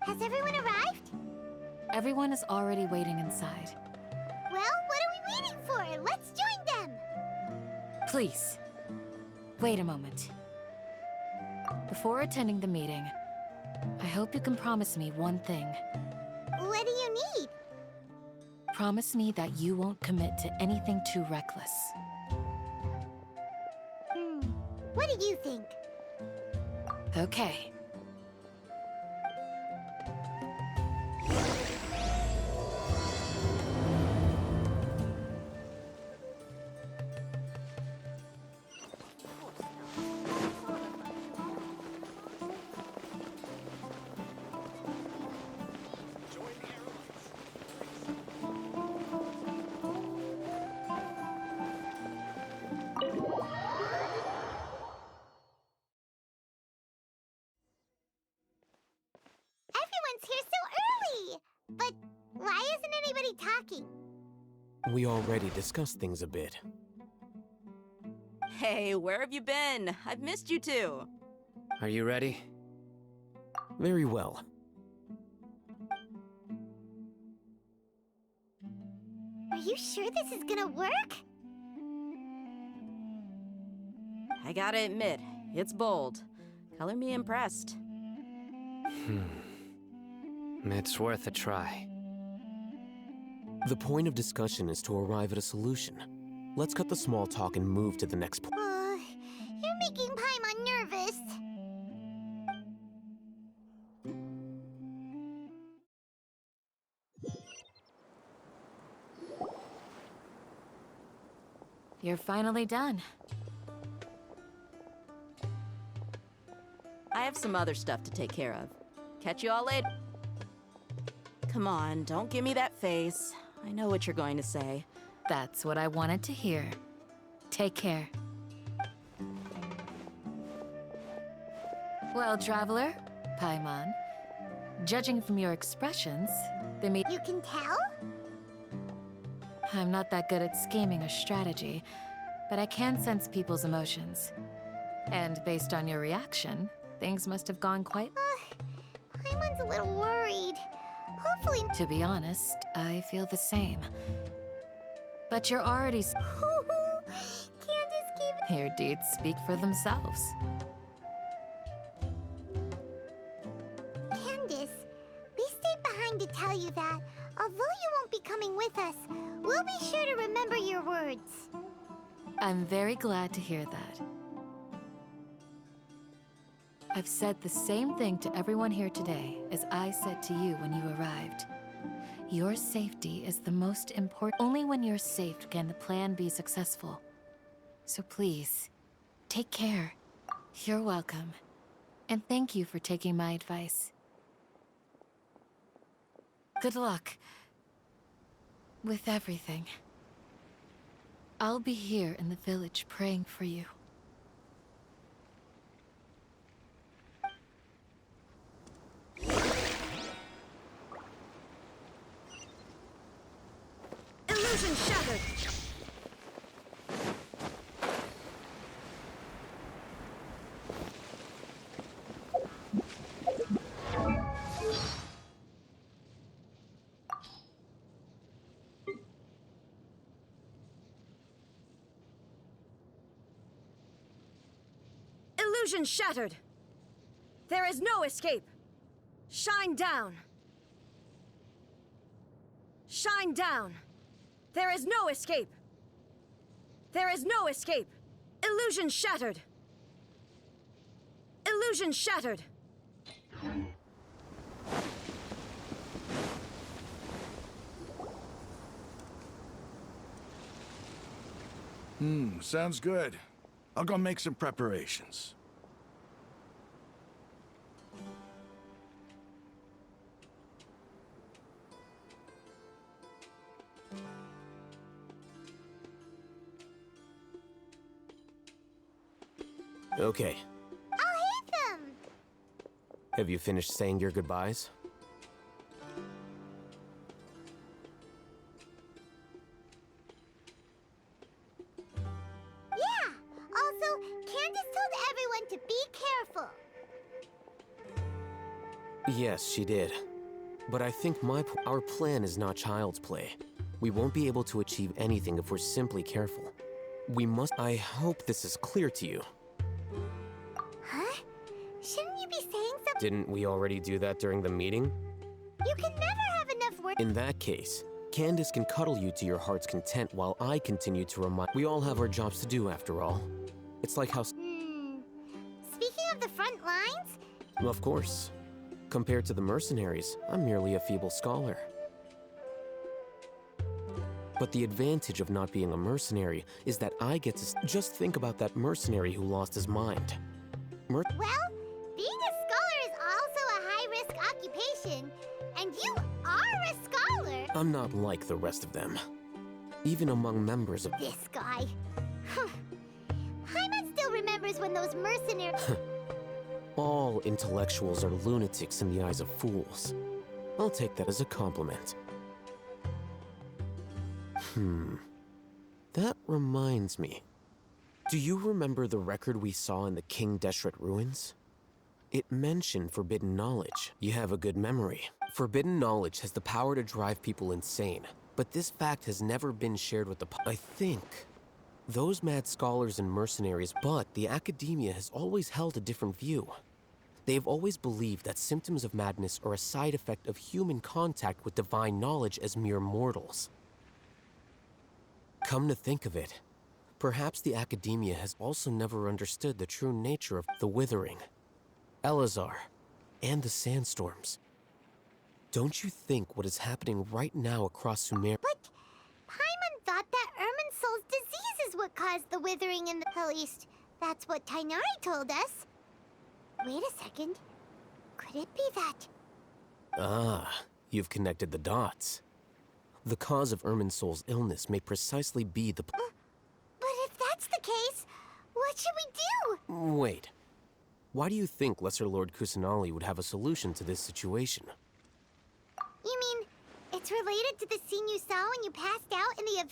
Has everyone arrived? Everyone is already waiting inside. Well, what are we waiting for? Let's join them! Please, wait a moment. Before attending the meeting, I hope you can promise me one thing. What do you need? Promise me that you won't commit to anything too reckless. What do you think? Okay. Everyone's here so early! But why isn't anybody talking? We already discussed things a bit. Hey, where have you been? I've missed you too. Are you ready? Very well. Are you sure this is gonna work? I gotta admit, it's bold. Color me impressed. It's worth a try. The point of discussion is to arrive at a solution. Let's cut the small talk and move to the next point. You're making Paimon nervous. You're finally done. I have some other stuff to take care of. Catch you all later. Come on, don't give me that face. I know what you're going to say. That's what I wanted to hear. Take care. Well, Traveler, Paimon, judging from your expressions, You can tell? I'm not that good at scheming or strategy, but I can sense people's emotions. And based on your reaction, things must have gone quite... Paimon's a little worried. Hopefully... To be honest, I feel the same. But you're already... Candace gave... Your deeds speak for themselves. Candace, we stayed behind to tell you that, although you won't be coming with us, we'll be sure to remember your words. I'm very glad to hear that. I've said the same thing to everyone here today as I said to you when you arrived. Your safety is the most important. Only when you're safe can the plan be successful. So please, take care. You're welcome. And thank you for taking my advice. Good luck with everything. I'll be here in the village praying for you. Illusion shattered! Illusion shattered! There is no escape! Shine down! Shine down! There is no escape! There is no escape! Illusion shattered! Illusion shattered! Sounds good. I'll go make some preparations. Okay. I'll hate them! Have you finished saying your goodbyes? Yeah! Also, Candace told everyone to be careful. Yes, she did. But I think our plan is not child's play. We won't be able to achieve anything if we're simply careful. We must— I hope this is clear to you. Huh? Shouldn't you be saying something? Didn't we already do that during the meeting? You can never have enough work. In that case, Candace can cuddle you to your heart's content while I continue to remind— We all have our jobs to do after all. It's like how— Speaking of the front lines, Of course. Compared to the mercenaries, I'm merely a feeble scholar. But the advantage of not being a mercenary is that I get to just think about that mercenary who lost his mind. well, being a scholar is also a high-risk occupation, and you are a scholar. I'm not like the rest of them. Even among members of— This guy. Paimon still remembers when those mercenaries... All intellectuals are lunatics in the eyes of fools. I'll take that as a compliment. That reminds me. Do you remember the record we saw in the King Deshret ruins? It mentioned forbidden knowledge. You have a good memory. Forbidden knowledge has the power to drive people insane, but this fact has never been shared with the I think those mad scholars and mercenaries, but the academia has always held a different view. They have always believed that symptoms of madness are a side effect of human contact with divine knowledge as mere mortals. Come to think of it, perhaps the academia has also never understood the true nature of the Withering, Elazar, and the sandstorms. Don't you think what is happening right now across Sumer— But Paimon thought that Irminsul's disease is what caused the withering in the... At least, that's what Tainari told us. Wait a second. Could it be that... Ah, you've connected the dots. The cause of Irminsul's illness may precisely be the— But if that's the case, what should we do? Wait. Why do you think Lesser Lord Kusanali would have a solution to this situation? You mean, it's related to the scene you saw when you passed out in the...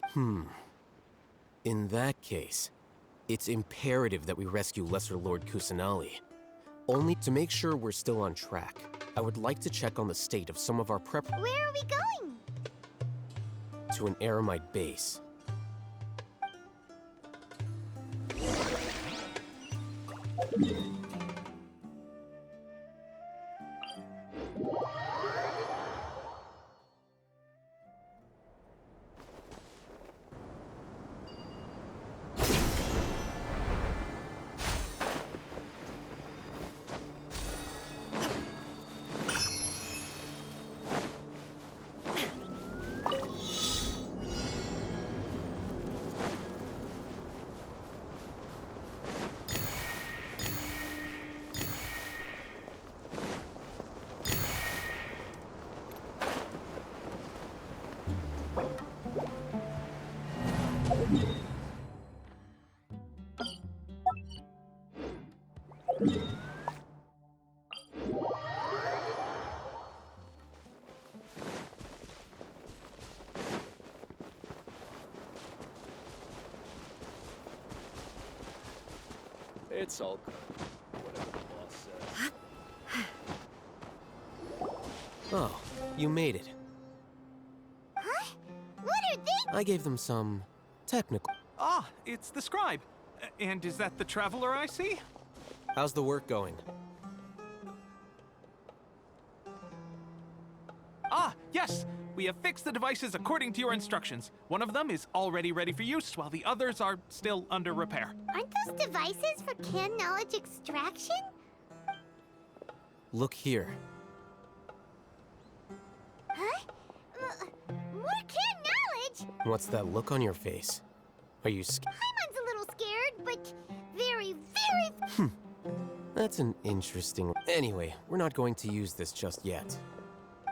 In that case, it's imperative that we rescue Lesser Lord Kusanali. Only to make sure we're still on track, I would like to check on the state of some of our prep— Where are we going? to an Eremite base. It's all good. Whatever the boss says. Oh, you made it. Huh? What are they? I gave them some technical— Ah, it's the scribe. And is that the traveler I see? How's the work going? Ah, yes! We have fixed the devices according to your instructions. One of them is already ready for use, while the others are still under repair. Aren't those devices for canned knowledge extraction? Look here. Huh? More canned knowledge? What's that look on your face? Are you scared? Paimon's a little scared, but very, very... That's an interesting— Anyway, we're not going to use this just yet.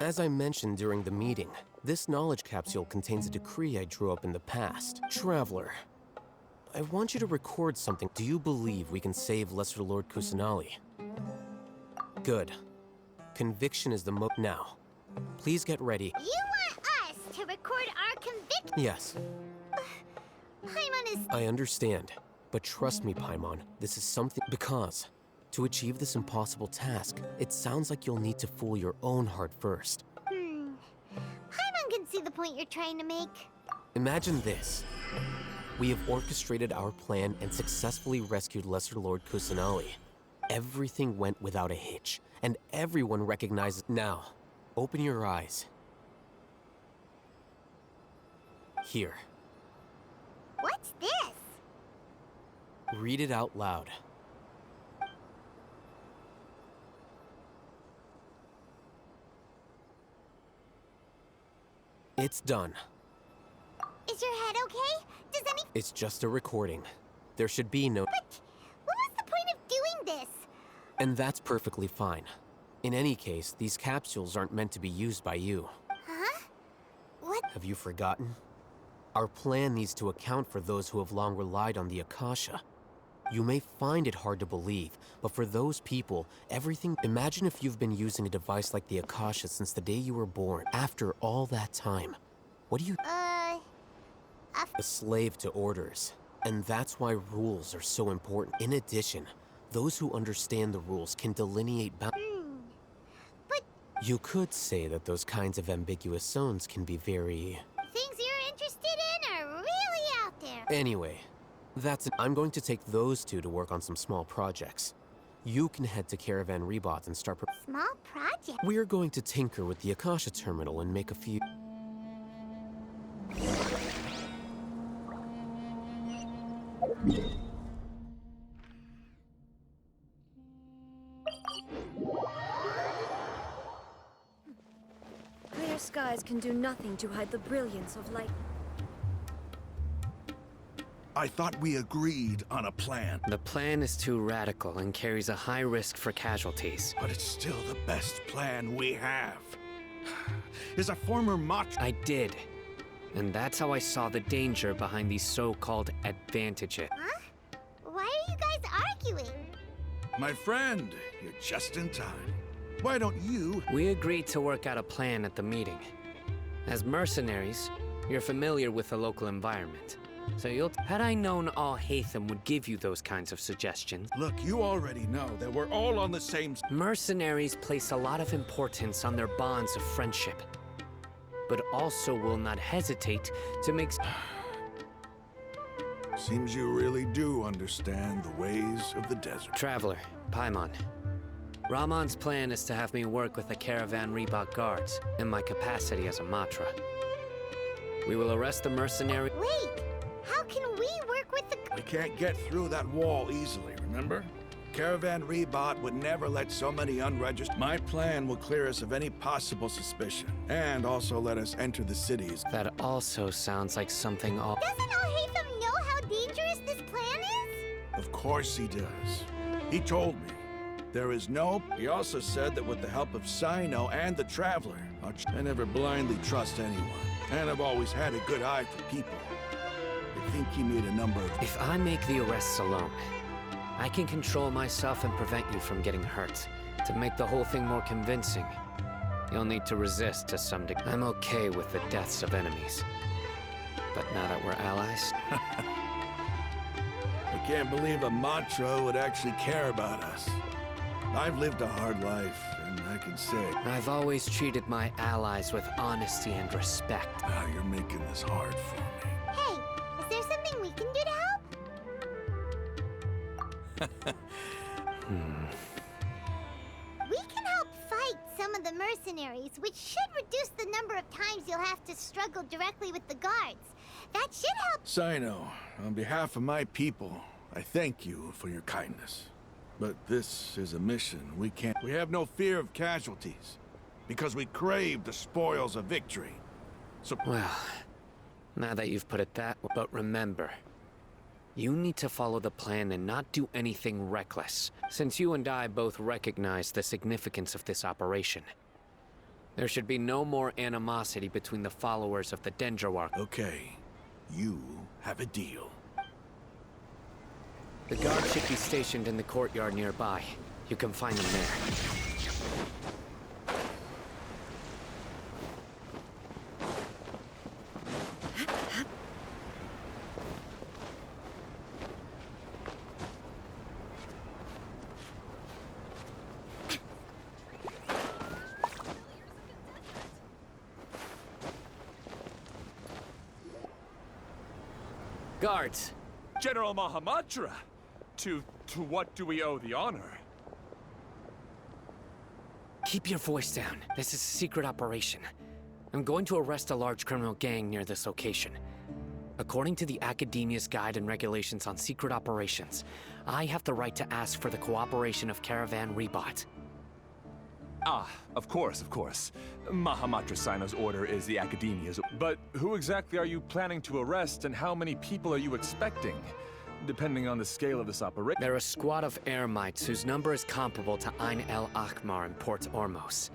As I mentioned during the meeting, this knowledge capsule contains a decree I drew up in the past. Traveler, I want you to record something. Do you believe we can save Lesser Lord Kusanali? Good. Conviction is the Now, please get ready. You want us to record our conviction? Yes, Paimon is... I understand. But trust me, Paimon, this is something... Because, to achieve this impossible task, it sounds like you'll need to fool your own heart first. Paimon can see the point you're trying to make. Imagine this. We have orchestrated our plan and successfully rescued Lesser Lord Kusanali. Everything went without a hitch, and everyone recognizes... Now, open your eyes. Here. What's this? Read it out loud. It's done. Is your head okay? Does any... It's just a recording. There should be no... But what was the point of doing this? And that's perfectly fine. In any case, these capsules aren't meant to be used by you. Huh? What? Have you forgotten? Our plan needs to account for those who have long relied on the Akasha. You may find it hard to believe, but for those people, everything... Imagine if you've been using a device like the Akasha since the day you were born. After all that time, what do you... A slave to orders. And that's why rules are so important. In addition, those who understand the rules can delineate But... You could say that those kinds of ambiguous zones can be very... things you're interested in are really out there. Anyway, that's it. I'm going to take those two to work on some small projects. You can head to Caravan Rebot and start... Small project? We're going to tinker with the Akasha terminal and make a few... Clear skies can do nothing to hide the brilliance of light. I thought we agreed on a plan, The plan is too radical and carries a high risk for casualties. but it's still the best plan we have. As a former macho... I did. And that's how I saw the danger behind these so-called advantages. Huh? Why are you guys arguing? My friend, you're just in time. Why don't you... We agreed to work out a plan at the meeting. As mercenaries, you're familiar with the local environment. So had I known all Hatham would give you those kinds of suggestions. Look, you already know that we're all on the same... Mercenaries place a lot of importance on their bonds of friendship, but also will not hesitate to make... Seems you really do understand the ways of the desert. Traveler, Paimon. Rahman's plan is to have me work with the Caravan Rebot guards in my capacity as a Matra. We will arrest the mercenary... Wait, how can we work with the... We can't get through that wall easily, remember? Caravan Rebot would never let so many unregistered... My plan will clear us of any possible suspicion, and also let us enter the cities. That also sounds like something all... Doesn't Al-Haytham know how dangerous this plan is? Of course he does. He told me. There is no... He also said that with the help of Sino and the Traveler, I never blindly trust anyone, and I've always had a good eye for people. I think he made a number of... If I make the arrests alone, I can control myself and prevent you from getting hurt. To make the whole thing more convincing, you'll need to resist to some degree. I'm okay with the deaths of enemies. But now that we're allies... I can't believe a Matra would actually care about us. I've lived a hard life, and I can say... I've always treated my allies with honesty and respect. Now you're making this hard for me. Hey, is there something we can do to help? We can help fight some of the mercenaries, which should reduce the number of times you'll have to struggle directly with the guards. That should help. Sino, on behalf of my people, I thank you for your kindness. But this is a mission we can't... We have no fear of casualties, because we crave the spoils of victory. So... Well, now that you've put it that way, but remember, you need to follow the plan and not do anything reckless, since you and I both recognize the significance of this operation. There should be no more animosity between the followers of the Dendroark. Okay, you have a deal. The guard should be stationed in the courtyard nearby. You can find them there. Guards! General Mahamatra! To what do we owe the honor? Keep your voice down. This is a secret operation. I'm going to arrest a large criminal gang near this location. According to the Academia's Guide and Regulations on Secret Operations, I have the right to ask for the cooperation of Caravan Rebot. Ah, of course, of course. Mahamatra Sino's order is the Academia's. But who exactly are you planning to arrest, and how many people are you expecting? Depending on the scale of this operation. They're a squad of Eremites whose number is comparable to Ain el Ahmar in Port Ormos.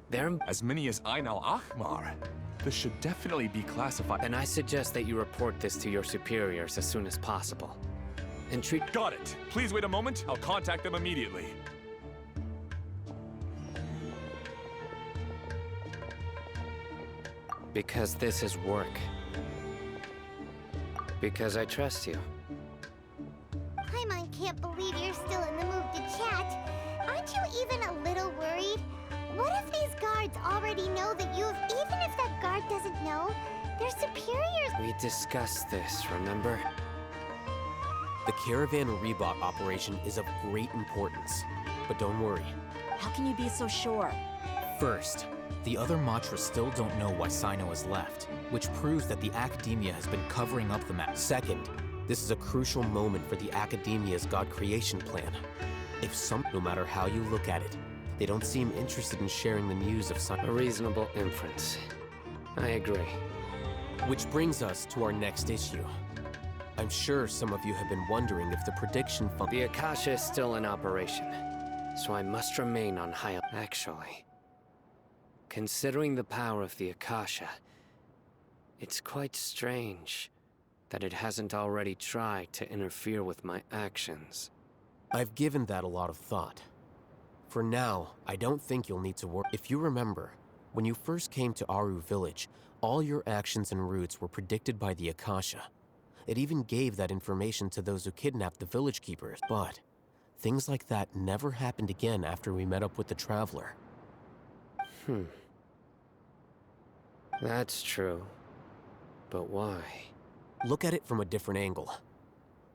They're as many as Ain al Ahmar. This should definitely be classified. And I suggest that you report this to your superiors as soon as possible. And treat— Got it. Please wait a moment. I'll contact them immediately. Because this is work. Because I trust you. Paimon can't believe you're still in the mood to chat. Aren't you even a little worried? What if these guards already know that you've— even if that guard doesn't know, their superiors— We discussed this, remember? The Caravan Rebot operation is of great importance, but don't worry. How can you be so sure? First, the other Matras still don't know why Sino has left, which proves that the Academia has been covering up the map. Second, this is a crucial moment for the Academia's God creation plan. If no matter how you look at it, they don't seem interested in sharing the news of Sino. A reasonable inference. I agree. Which brings us to our next issue. I'm sure some of you have been wondering if the prediction The Akasha is still in operation, so I must remain on high— Actually, considering the power of the Akasha, it's quite strange that it hasn't already tried to interfere with my actions. I've given that a lot of thought. For now, I don't think you'll need to worry. If you remember, when you first came to Aru Village, all your actions and routes were predicted by the Akasha. It even gave that information to those who kidnapped the village keepers. But things like that never happened again after we met up with the Traveler. That's true. But why? Look at it from a different angle.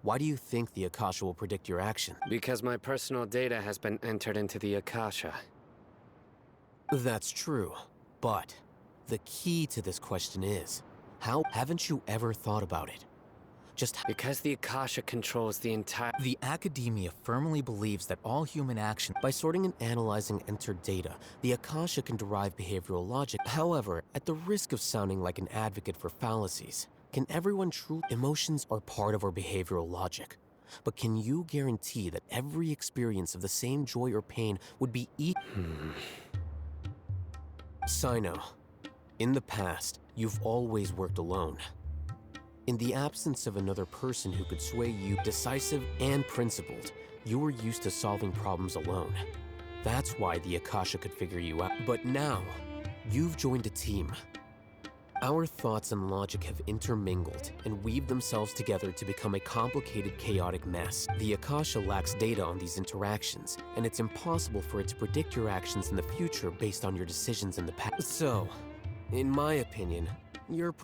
Why do you think the Akasha will predict your action? Because my personal data has been entered into the Akasha. That's true, but the key to this question is, how haven't you ever thought about it? Because the Akasha controls the entire— The Academia firmly believes that all human action— By sorting and analyzing entered data, the Akasha can derive behavioral logic. However, at the risk of sounding like an advocate for fallacies, can everyone truly— Emotions are part of our behavioral logic. But can you guarantee that every experience of the same joy or pain would be Sino, in the past, you've always worked alone. In the absence of another person who could sway you, decisive and principled, you were used to solving problems alone. That's why the Akasha could figure you out. But now, you've joined a team. Our thoughts and logic have intermingled and weaved themselves together to become a complicated, chaotic mess. The Akasha lacks data on these interactions, and it's impossible for it to predict your actions in the future based on your decisions in the past. So, in my opinion, you're—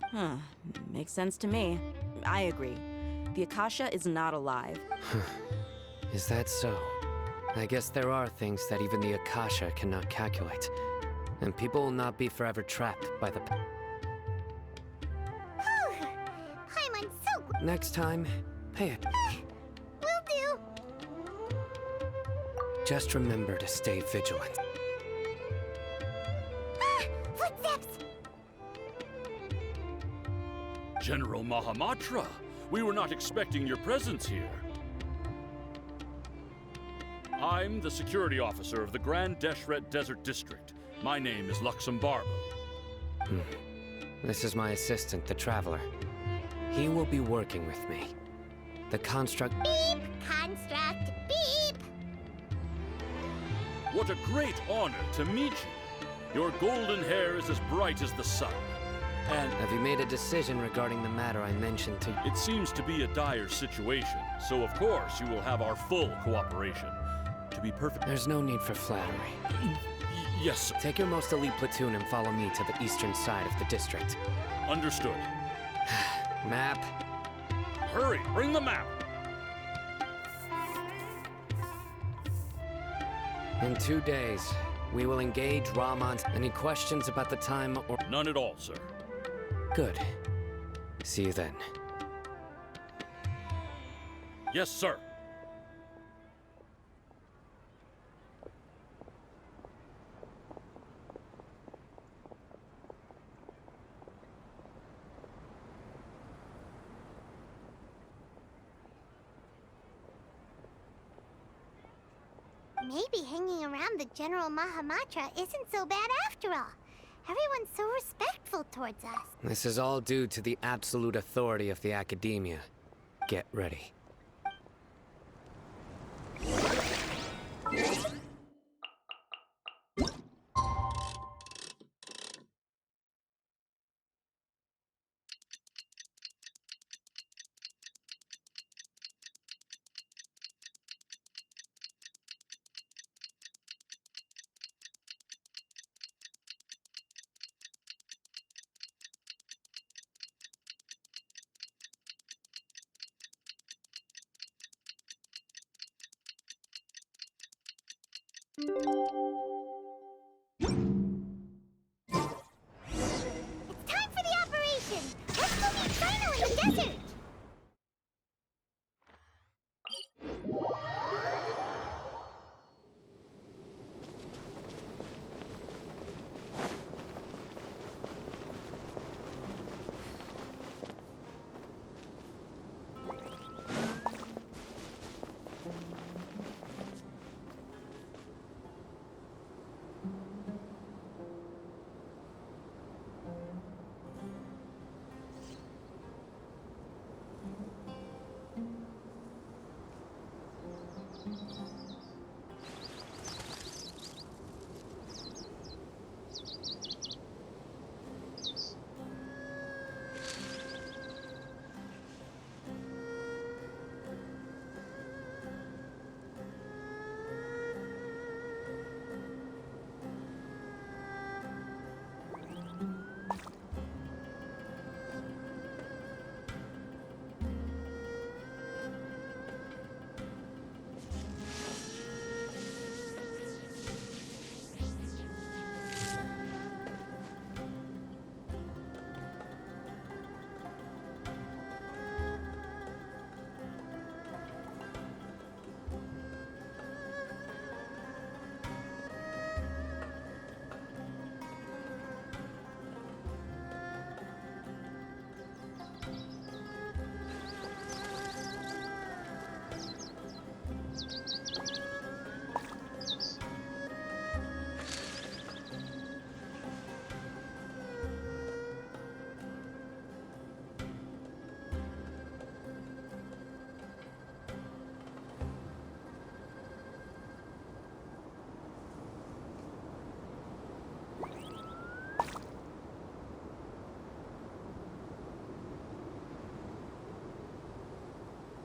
Makes sense to me. I agree. The Akasha is not alive. Is that so? I guess there are things that even the Akasha cannot calculate. And people will not be forever trapped by the— Paimon, so— Next time, pay it. Will do. Just remember to stay vigilant. Footsteps! General Mahamatra, we were not expecting your presence here. I'm the security officer of the Grand Deshret Desert District. My name is Luxembarbo. This is my assistant, the Traveler. He will be working with me. The construct— Beep! What a great honor to meet you. Your golden hair is as bright as the sun. And Have you made a decision regarding the matter I mentioned to you? it seems to be a dire situation, so of course you will have our full cooperation. To be perfect... There's no need for flattery. Yes, sir. Take your most elite platoon and follow me to the eastern side of the district. Understood. Map. Hurry, bring the map! In 2 days, we will engage Ramon's. Any questions about the time or... None at all, sir. Good. See you then. Yes, sir. Maybe hanging around the General Mahamatra isn't so bad after all. Everyone's so respectful towards us. This is all due to the absolute authority of the Academia. Get ready. It's time for the operation! Let's go meet Sino in the desert!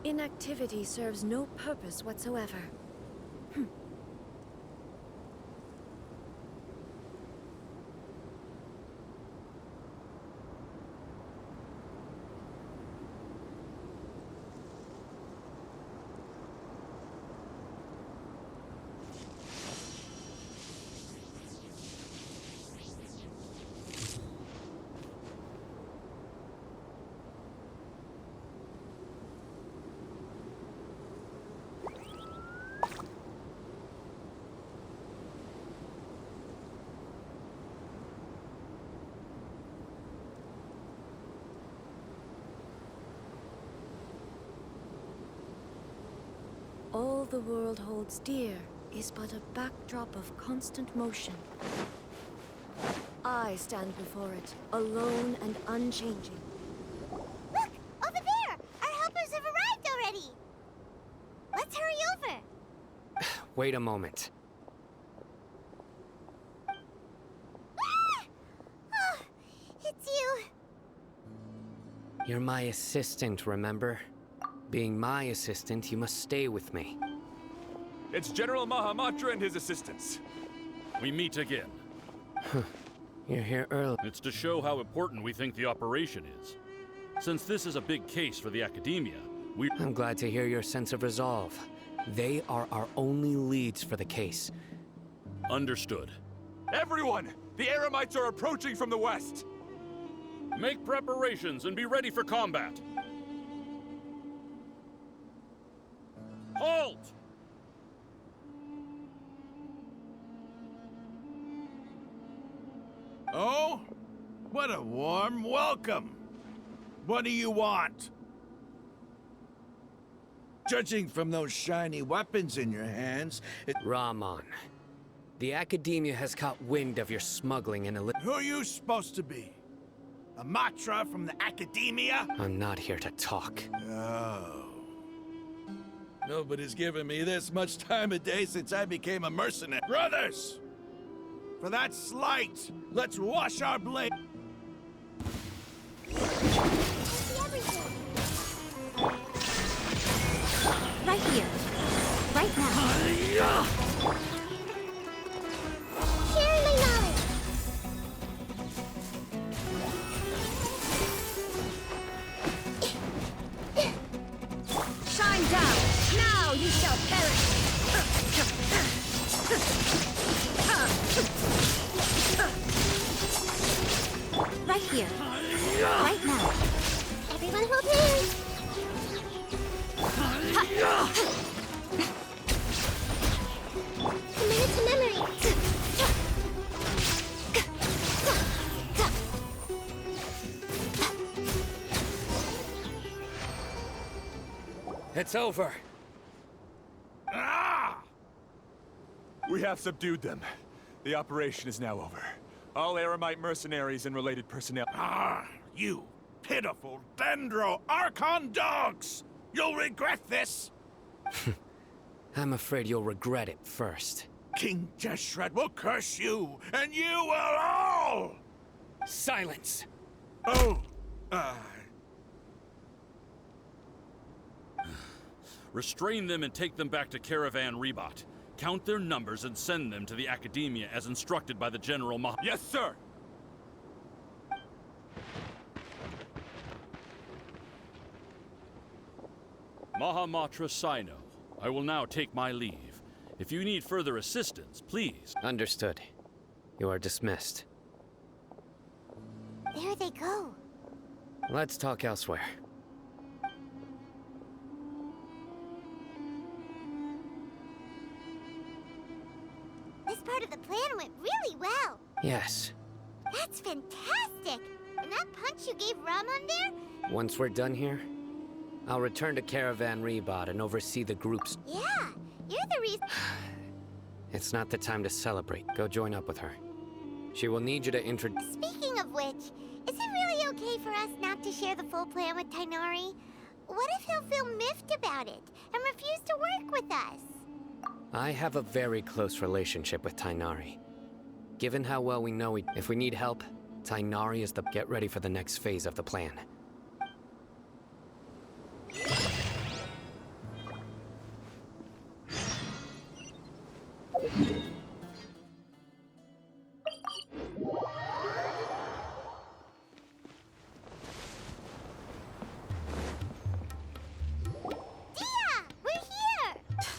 Inactivity serves no purpose whatsoever. All the world holds dear is but a backdrop of constant motion. I stand before it, alone and unchanging. Look! Over there! Our helpers have arrived already! Let's hurry over! Wait a moment. You're my assistant, remember? Being my assistant, you must stay with me. It's General Mahamatra and his assistants. We meet again. You're here early. It's to show how important we think the operation is. Since this is a big case for the Academia, I'm glad to hear your sense of resolve. They are our only leads for the case. Understood. Everyone! The Eremites are approaching from the west! Make preparations and be ready for combat. Halt! Oh? What a warm welcome. What do you want? Judging from those shiny weapons in your hands, Rahman, the Academia has caught wind of your smuggling in a Who are you supposed to be? A Matra from the Academia? I'm not here to talk. Oh. Nobody's given me this much time of day since I became a mercenary. Brothers! For that slight, let's wash our blade. Right here. Right now. Share my knowledge. Shine down! Now you shall perish! Right here. Right now. Everyone hold hands. Commit it to memory. It's over. Ah! We have subdued them. The operation is now over. All Eremite mercenaries and related personnel. Ah, you pitiful Dendro Archon dogs! You'll regret this! I'm afraid you'll regret it first. King Deshret will curse you, and you will all! Silence! Oh, Restrain them and take them back to Caravan Rebot. Count their numbers and send them to the Academia as instructed by the General Mah. Yes, sir! Mahamatra Sino, I will now take my leave. If you need further assistance, please. Understood. You are dismissed. There they go. Let's talk elsewhere. This part of the plan went really well. Yes. That's fantastic. And that punch you gave Rahman there? Once we're done here, I'll return to Caravan Rebot and oversee the group's... Yeah, you're the reason. It's not the time to celebrate. Go join up with her. She will need you to introduce... Speaking of which, is it really okay for us not to share the full plan with Tainari? What if he'll feel miffed about it and refuse to work with us? I have a very close relationship with Tainari. Given how well we know if we need help, Tainari is the... Get ready for the next phase of the plan.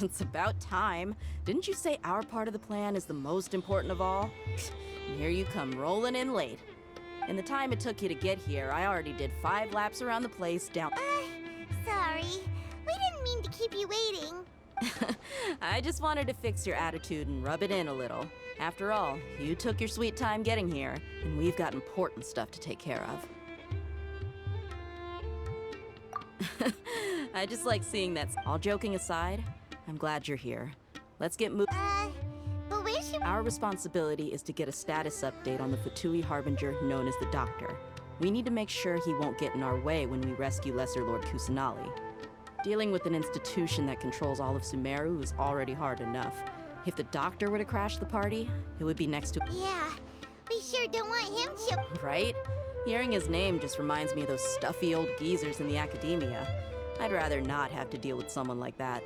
It's about time. Didn't you say our part of the plan is the most important of all? And here you come rolling in late. In the time it took you to get here, I already did 5 laps around the place down... Sorry. We didn't mean to keep you waiting. I just wanted to fix your attitude and rub it in a little. After all, you took your sweet time getting here, and we've got important stuff to take care of. I just like seeing that. All joking aside, I'm glad you're here. Let's get moving. But where should... Our responsibility is to get a status update on the Fatui Harbinger known as the Doctor. We need to make sure he won't get in our way when we rescue Lesser Lord Kusanali. Dealing with an institution that controls all of Sumeru is already hard enough. If the Doctor were to crash the party, it would be next to... Yeah, we sure don't want him to... Right? Hearing his name just reminds me of those stuffy old geezers in the academia. I'd rather not have to deal with someone like that.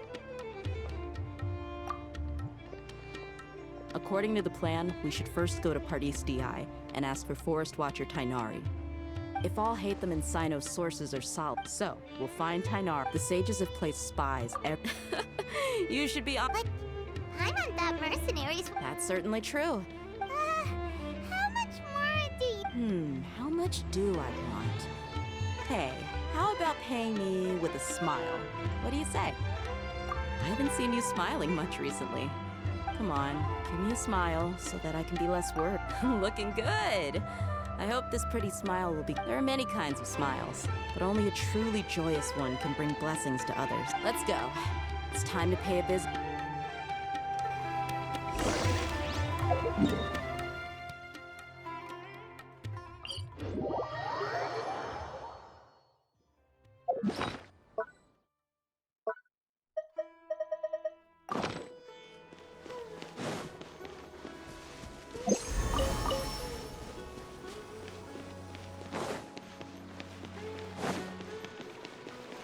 According to the plan, we should first go to Pardis Di and ask for Forest Watcher Tainari. If all hate them and Sino's sources are solid, so we'll find Tainari. The sages have placed spies You should be on. But I'm on that mercenaries. That's certainly true. How much more do you... How much do I want? Hey, how about paying me with a smile? What do you say? I haven't seen you smiling much recently. Come on, give me a smile so that I can be less worried. Looking good! I hope this pretty smile will be... There are many kinds of smiles, but only a truly joyous one can bring blessings to others. Let's go. It's time to pay a visit.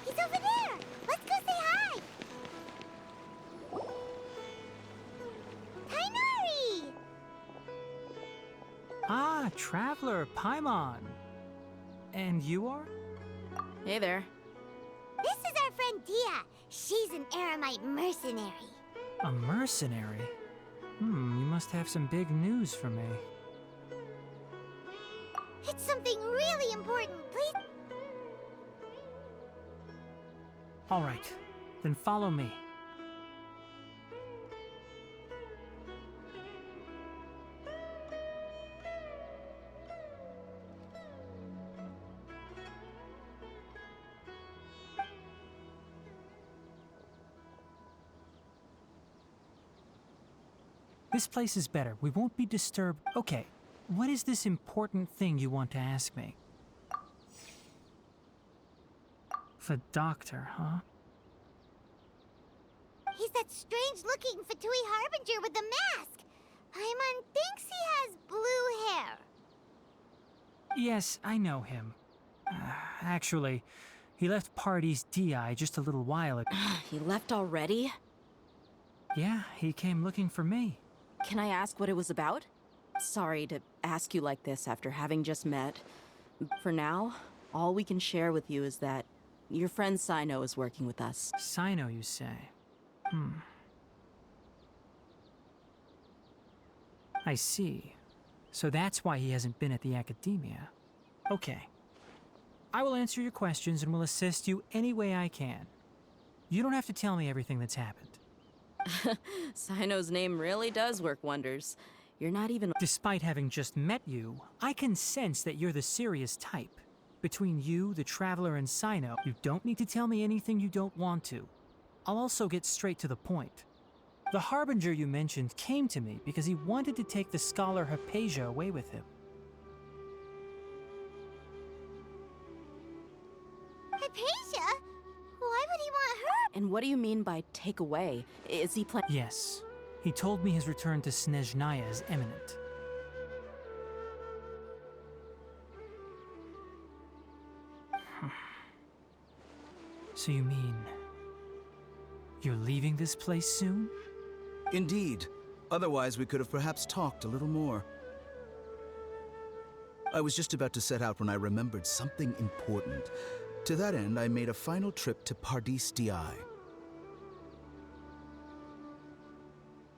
He's over there! Let's go say hi! Tainari! Ah, Traveler, Paimon. And you are? Hey there. This is our friend Dia. She's an Aramite mercenary. A mercenary? You must have some big news for me. It's something really important, please. All right, then follow me. This place is better. We won't be disturbed. Okay, what is this important thing you want to ask me? The doctor, huh? He's that strange-looking Fatui Harbinger with the mask. Paimon thinks he has blue hair. Yes, I know him. Actually, he left Pardis Di just a little while ago. He left already? Yeah, he came looking for me. Can I ask what it was about? Sorry to ask you like this after having just met. For now, all we can share with you is that your friend Sino is working with us. Sino, you say? I see. So that's why he hasn't been at the academia. Okay. I will answer your questions and will assist you any way I can. You don't have to tell me everything that's happened. Sino's name really does work wonders. You're not even... Despite having just met you, I can sense that you're the serious type. Between you, the Traveler, and Sino, you don't need to tell me anything you don't want to. I'll also get straight to the point. The Harbinger you mentioned came to me because he wanted to take the scholar Hypatia away with him. Hypatia? Why would he want her? And what do you mean by take away? Is he planning... Yes. He told me his return to Snezhnaya is imminent. So you mean... you're leaving this place soon? Indeed. Otherwise, we could have perhaps talked a little more. I was just about to set out when I remembered something important. To that end, I made a final trip to Pardis Di.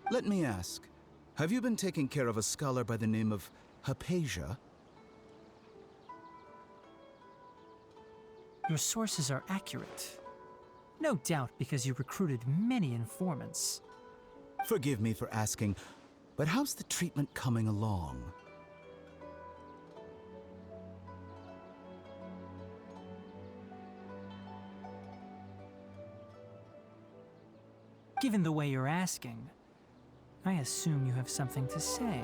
Let me ask, have you been taking care of a scholar by the name of Hypatia? Your sources are accurate. No doubt because you recruited many informants. Forgive me for asking, but how's the treatment coming along? Given the way you're asking, I assume you have something to say.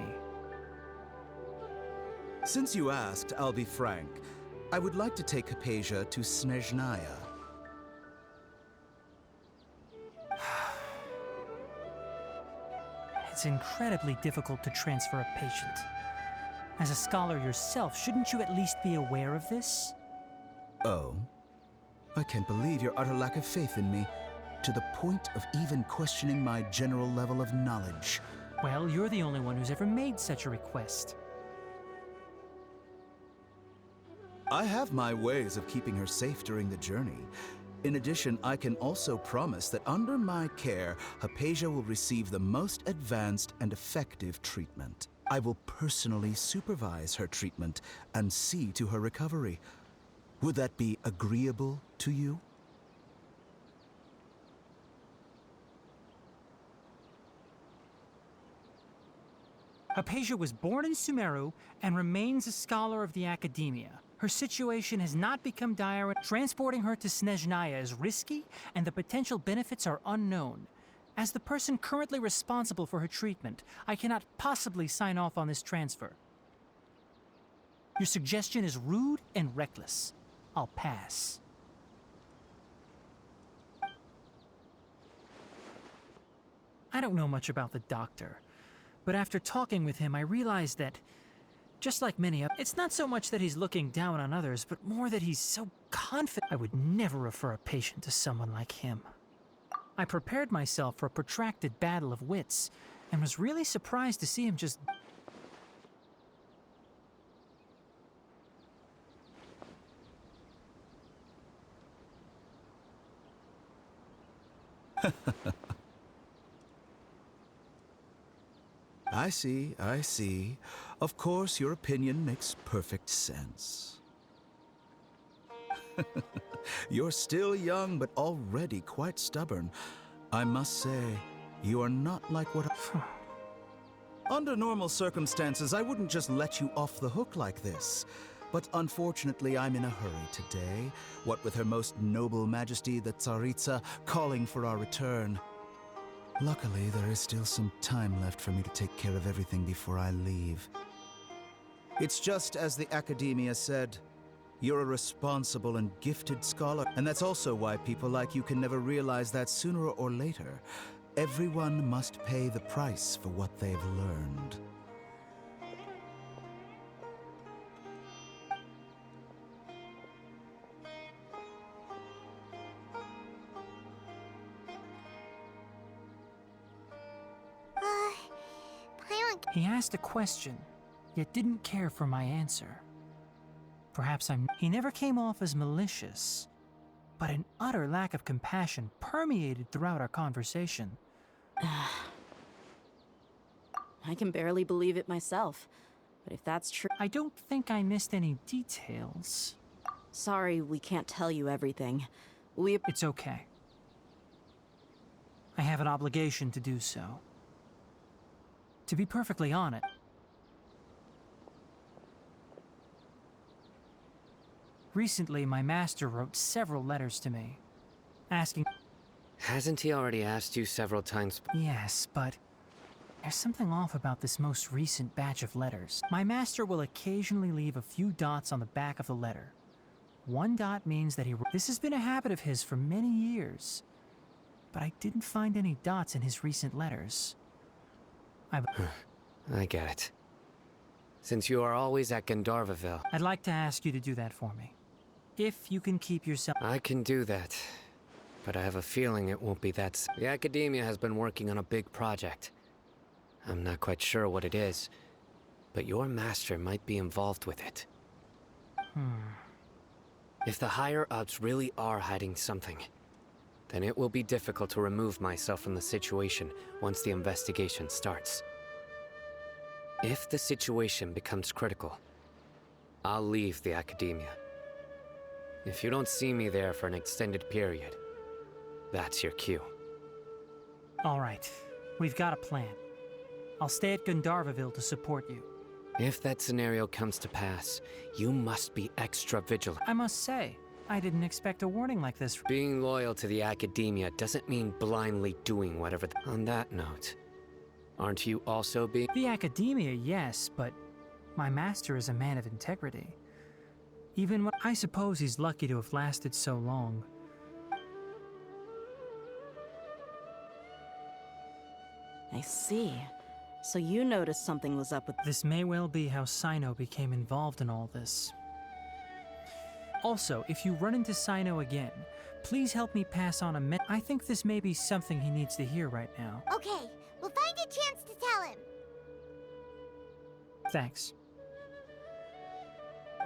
Since you asked, I'll be frank. I would like to take Hypatia to Snezhnaya. It's incredibly difficult to transfer a patient. As a scholar yourself, shouldn't you at least be aware of this? Oh? I can't believe your utter lack of faith in me, to the point of even questioning my general level of knowledge. Well, you're the only one who's ever made such a request. I have my ways of keeping her safe during the journey. In addition, I can also promise that under my care, Hypatia will receive the most advanced and effective treatment. I will personally supervise her treatment and see to her recovery. Would that be agreeable to you? Hypatia was born in Sumeru and remains a scholar of the Academia. Her situation has not become dire. Transporting her to Snezhnaya is risky, and the potential benefits are unknown. As the person currently responsible for her treatment, I cannot possibly sign off on this transfer. Your suggestion is rude and reckless. I'll pass. I don't know much about the doctor, but after talking with him, I realized that, just like many others, it's not so much that he's looking down on others, but more that he's so confident. I would never refer a patient to someone like him. I prepared myself for a protracted battle of wits, and was really surprised to see him just... I see. Of course, your opinion makes perfect sense. You're still young, but already quite stubborn. I must say, you are not like what Under normal circumstances, I wouldn't just let you off the hook like this. But unfortunately, I'm in a hurry today, what with Her Most Noble Majesty the Tsaritsa calling for our return. Luckily, there is still some time left for me to take care of everything before I leave. It's just as the Academia said. You're a responsible and gifted scholar, and that's also why people like you can never realize that sooner or later, everyone must pay the price for what they've learned. He asked a question, yet didn't care for my answer. Perhaps he never came off as malicious, but an utter lack of compassion permeated throughout our conversation. I can barely believe it myself, but if that's true... I don't think I missed any details. Sorry, we can't tell you everything. It's okay. I have an obligation to do so. To be perfectly honest, recently my master wrote several letters to me, asking... Hasn't he already asked you several times? Yes, but there's something off about this most recent batch of letters. My master will occasionally leave a few dots on the back of the letter. One dot means that he... This has been a habit of his for many years, but I didn't find any dots in his recent letters. I get it. Since you are always at Gandharvaville... I'd like to ask you to do that for me. If you can keep yourself... I can do that. But I have a feeling it won't be that... The Academia has been working on a big project. I'm not quite sure what it is, but your master might be involved with it. If the higher-ups really are hiding something, then it will be difficult to remove myself from the situation once the investigation starts. If the situation becomes critical, I'll leave the Academia. If you don't see me there for an extended period, that's your cue. All right, we've got a plan. I'll stay at Gandharvaville to support you. If that scenario comes to pass, you must be extra vigilant. I must say, I didn't expect a warning like this. Being loyal to the Academia doesn't mean blindly doing whatever... On that note, aren't you also being... The Academia, yes, but my master is a man of integrity. Even when... I suppose he's lucky to have lasted so long. I see. So you noticed something was up with... This may well be how Sino became involved in all this. Also, if you run into Sino again, please help me pass on a I think this may be something he needs to hear right now. Okay, we'll find a chance to tell him. Thanks.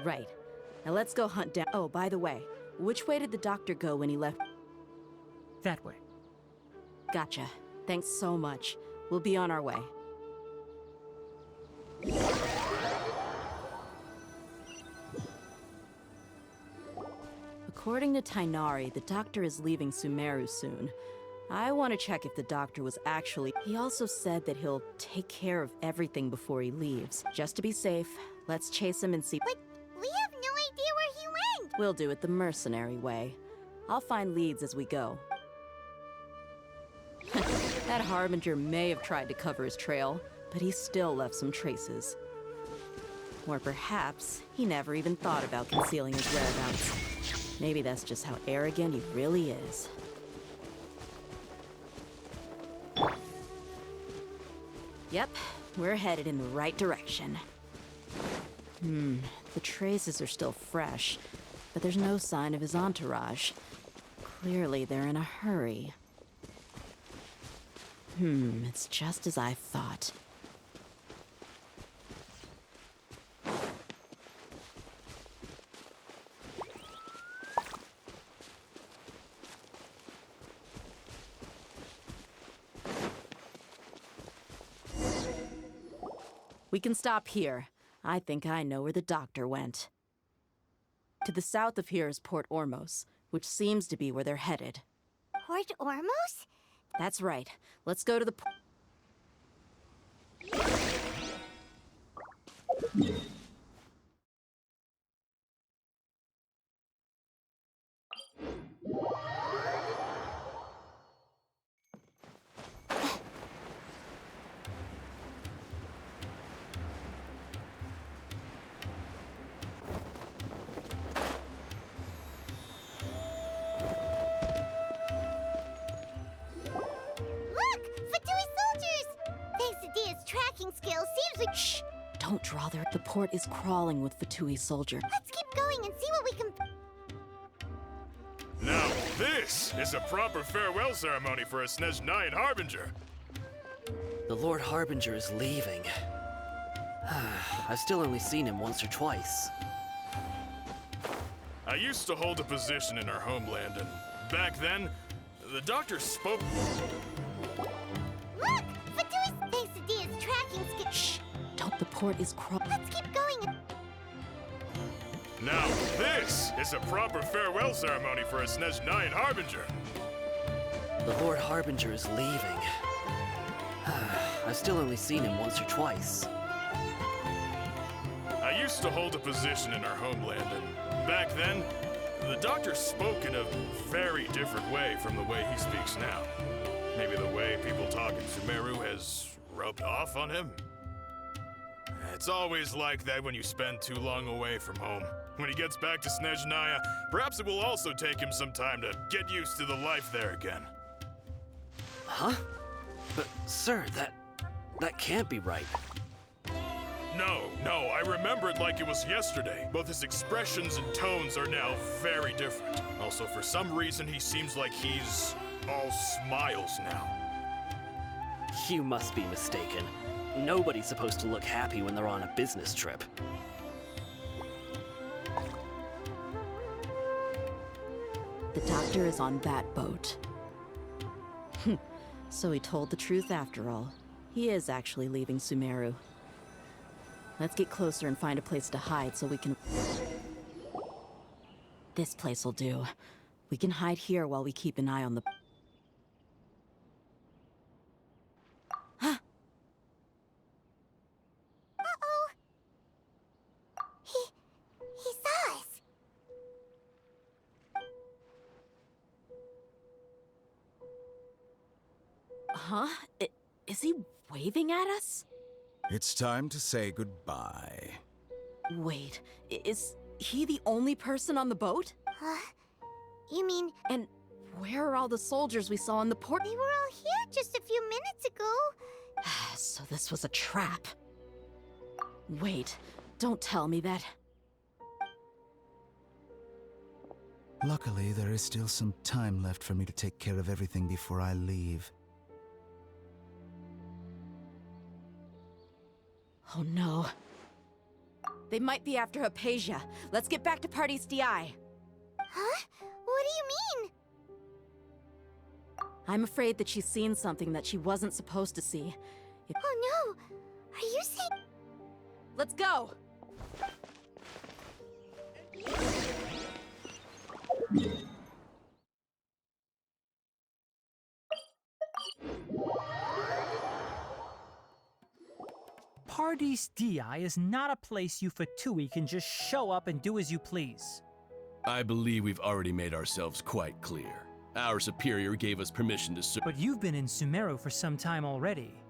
Right. Now let's go hunt down... Oh, by the way, which way did the doctor go when he left? That way. Gotcha. Thanks so much. We'll be on our way. According to Tainari, the doctor is leaving Sumeru soon. I want to check if the doctor was actually... He also said that he'll take care of everything before he leaves. Just to be safe, let's chase him and see... But we have no idea where he went! We'll do it the mercenary way. I'll find leads as we go. That Harbinger may have tried to cover his trail, but he still left some traces. Or perhaps he never even thought about concealing his whereabouts. Maybe that's just how arrogant he really is. Yep, we're headed in the right direction. The traces are still fresh, but there's no sign of his entourage. Clearly they're in a hurry. It's just as I thought. We can stop here. I think I know where the doctor went. To the south of here is Port Ormos, which seems to be where they're headed. Port Ormos? That's right. Let's go to the... Tracking skill seems like... Shh! Don't draw there. The port is crawling with Fatui soldier. Let's keep going and see what we can... Now this is a proper farewell ceremony for a Snezhnayan Harbinger. The Lord Harbinger is leaving. I've still only seen him once or twice. I used to hold a position in our homeland, and back then, the doctor spoke... Look! Fatui's Quesadilla's tracking skill... Shh! Don't, the port is Let's keep going. Now this is a proper farewell ceremony for a Snezhnayan Harbinger. The Lord Harbinger is leaving. I've still only seen him once or twice. I used to hold a position in our homeland, and back then, the doctor spoke in a very different way from the way he speaks now. Maybe the way people talk in Sumeru has rubbed off on him? It's always like that when you spend too long away from home. When he gets back to Snezhnaya, perhaps it will also take him some time to get used to the life there again. Huh? But, sir, that can't be right. No, I remember it like it was yesterday. Both his expressions and tones are now very different. Also, for some reason, he seems like he's all smiles now. You must be mistaken. Nobody's supposed to look happy when they're on a business trip. The doctor is on that boat. So he told the truth after all. He is actually leaving Sumeru. Let's get closer and find a place to hide so we can... This place will do. We can hide here while we keep an eye on the... Uh-oh. He saw us. Huh? Is he waving at us? It's time to say goodbye. Wait, is he the only person on the boat? You mean... And where are all the soldiers we saw in the port? They were all here just a few minutes ago. So this was a trap. Wait, don't tell me that. Luckily, there is still some time left for me to take care of everything before I leave. Oh no. They might be after Hypatia. Let's get back to Party's DI. Huh? What do you mean? I'm afraid that she's seen something that she wasn't supposed to see. Oh no! Are you saying... Let's go! Party's DI is not a place you Fatui can just show up and do as you please. I believe we've already made ourselves quite clear. Our superior gave us permission to serve. But you've been in Sumeru for some time already.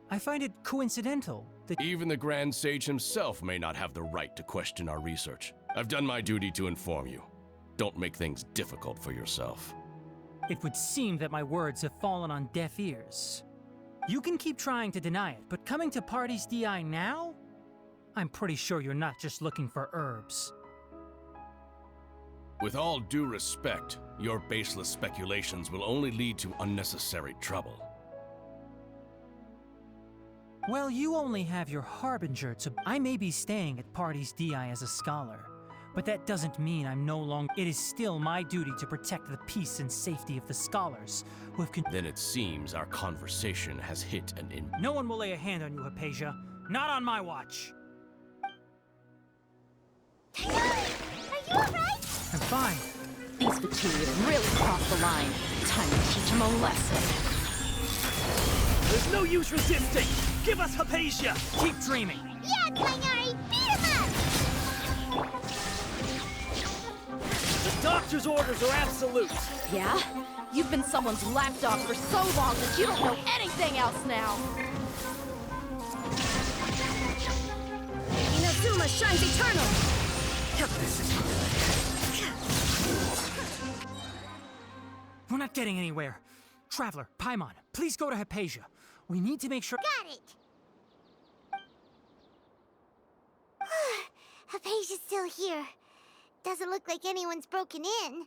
I find it coincidental that Even the Grand Sage himself may not have the right to question our research. I've done my duty to inform you. Don't make things difficult for yourself. it would seem that my words have fallen on deaf ears. You can keep trying to deny it, but coming to Party's DI now? I'm pretty sure you're not just looking for herbs. With all due respect, your baseless speculations will only lead to unnecessary trouble. Well, you only have your Harbinger to... I may be staying at Party's DI as a scholar, but that doesn't mean I'm no longer... It is still my duty to protect the peace and safety of the scholars who have... Then it seems our conversation has hit an end. No one will lay a hand on you, Hypatia. Not on my watch. Are you alright? I'm fine. These Fatui have really crossed the line. Time to teach them a lesson. There's no use resisting! Give us Hypatia! Keep dreaming! Yeah, Tainari! Beat him up! The doctor's orders are absolute! Yeah? You've been someone's lapdog for so long that you don't know anything else now! Inazuma shines eternal! We're not getting anywhere. Traveler, Paimon, please go to Hypatia. We need to make sure... Got it! Hypatia's still here. Doesn't look like anyone's broken in.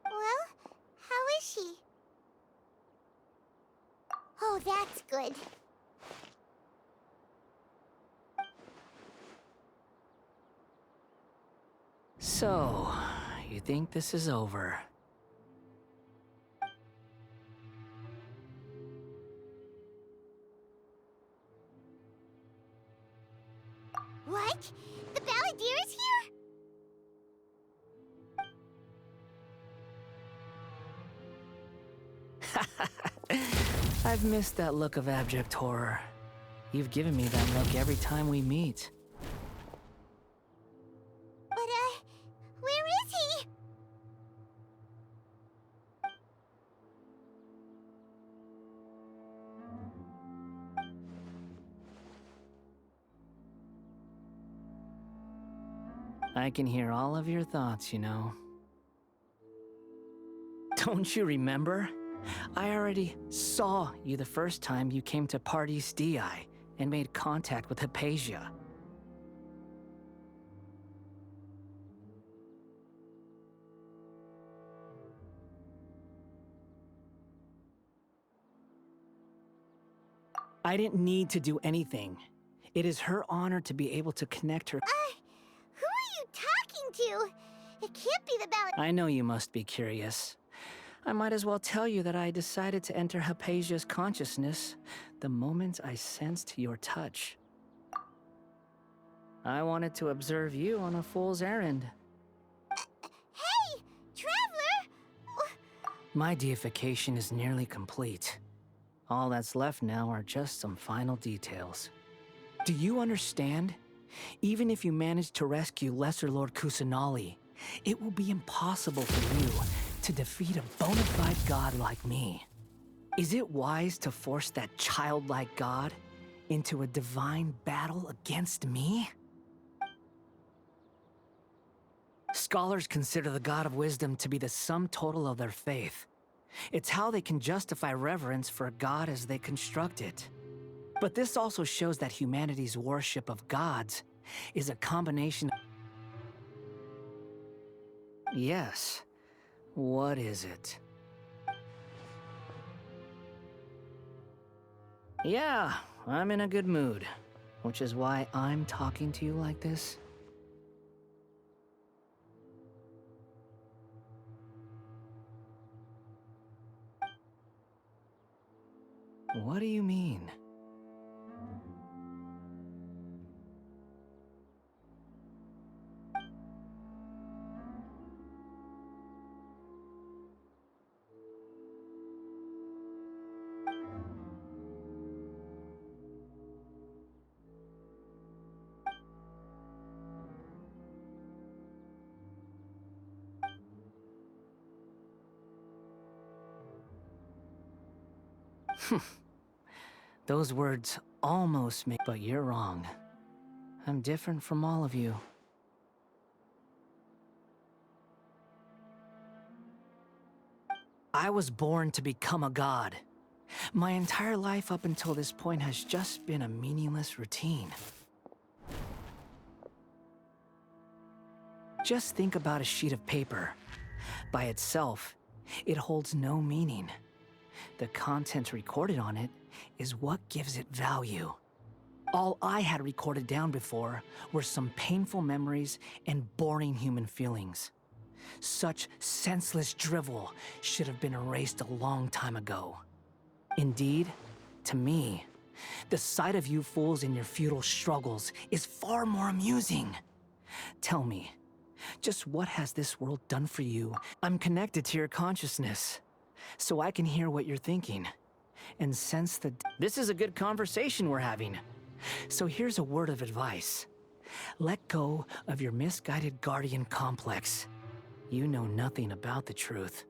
Well, how is she? Oh, that's good. So, you think this is over? What? The Balladeer is here? I've missed that look of abject horror. You've given me that look every time we meet. But, where is he? I can hear all of your thoughts, you know. Don't you remember? I already saw you the first time you came to Party's DI and made contact with Hypatia. I didn't need to do anything. It is her honor to be able to connect her. Who are you talking to? It can't be the Balladeer. I know you must be curious. I might as well tell you that I decided to enter Hypatia's consciousness the moment I sensed your touch. I wanted to observe you on a fool's errand. Hey, Traveler! My deification is nearly complete. All that's left now are just some final details. Do you understand? Even if you manage to rescue Lesser Lord Kusanali, it will be impossible for you to defeat a bona fide god like me. Is it wise to force that childlike god into a divine battle against me? Scholars consider the God of Wisdom to be the sum total of their faith. It's how they can justify reverence for a God as they construct it. But this also shows that humanity's worship of gods is a combination of... Yes. What is it? Yeah, I'm in a good mood, which is why I'm talking to you like this. What do you mean? Those words almost make... But you're wrong. I'm different from all of you. I was born to become a god. My entire life up until this point has just been a meaningless routine. Just think about a sheet of paper. By itself, it holds no meaning. The content recorded on it is what gives it value. All I had recorded down before were some painful memories and boring human feelings. Such senseless drivel should have been erased a long time ago. Indeed, to me, the sight of you fools in your futile struggles is far more amusing. Tell me, just what has this world done for you? I'm connected to your consciousness, so I can hear what you're thinking, and sense that this is a good conversation we're having. So here's a word of advice. Let go of your misguided guardian complex. You know nothing about the truth.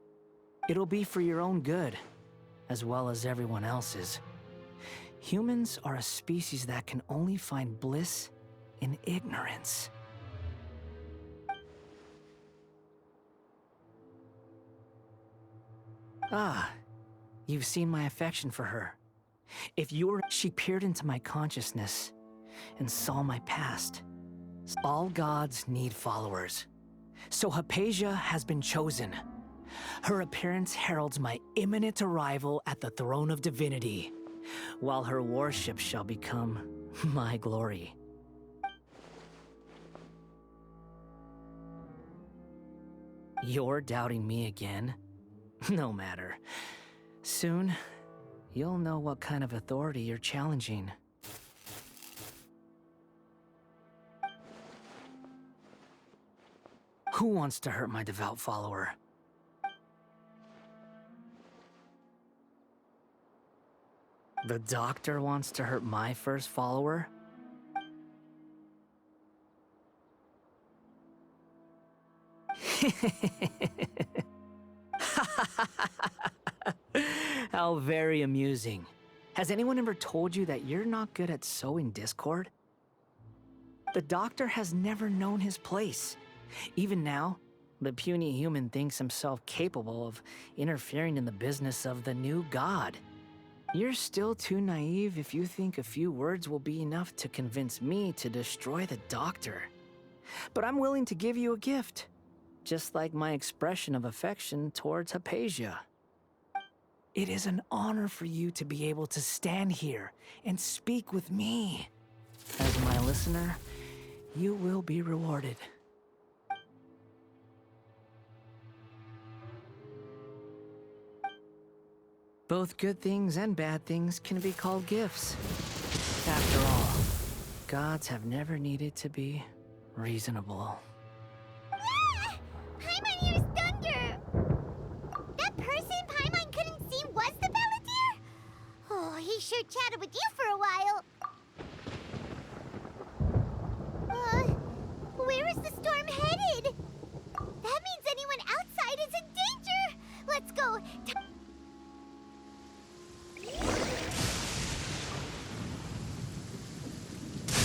It'll be for your own good, as well as everyone else's. Humans are a species that can only find bliss in ignorance. Ah, you've seen my affection for her. If you were... She peered into my consciousness and saw my past. All gods need followers. So Hypatia has been chosen. Her appearance heralds my imminent arrival at the throne of divinity, while her worship shall become my glory. You're doubting me again? No matter. Soon, you'll know what kind of authority you're challenging. Who wants to hurt my devout follower? The doctor wants to hurt my first follower? How very amusing. Has anyone ever told you that you're not good at sowing discord? The doctor has never known his place. Even now, the puny human thinks himself capable of interfering in the business of the new god. You're still too naive if you think a few words will be enough to convince me to destroy the doctor. But I'm willing to give you a gift, just like my expression of affection towards Hypatia. It is an honor for you to be able to stand here and speak with me. As my listener, you will be rewarded. Both good things and bad things can be called gifts. After all, gods have never needed to be reasonable. Ah! Paimon hears thunder! That person Paimon couldn't see was the Balladeer? Oh, he sure chatted with you for a while.